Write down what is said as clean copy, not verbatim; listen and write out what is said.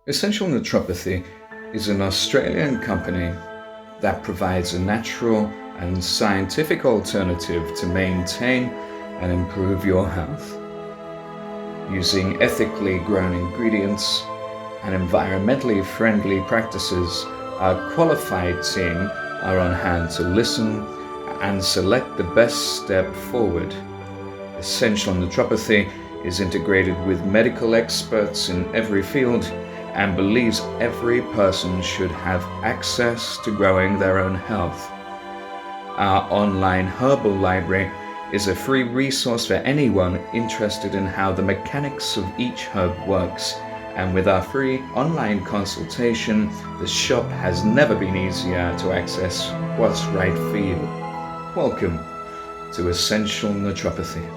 Essential Naturopathy is an Australian company that provides a natural and scientific alternative to maintain and improve your health. Using ethically grown ingredients and environmentally friendly practices, our qualified team are on hand to listen and select the best step forward. Essential Naturopathy is integrated with medical experts in every field and believes every person should have access to growing their own health. Our online herbal library is a free resource for anyone interested in how the mechanics of each herb works, and with our free online consultation, the shop has never been easier to access what's right for you. Welcome to Essential Naturopathy.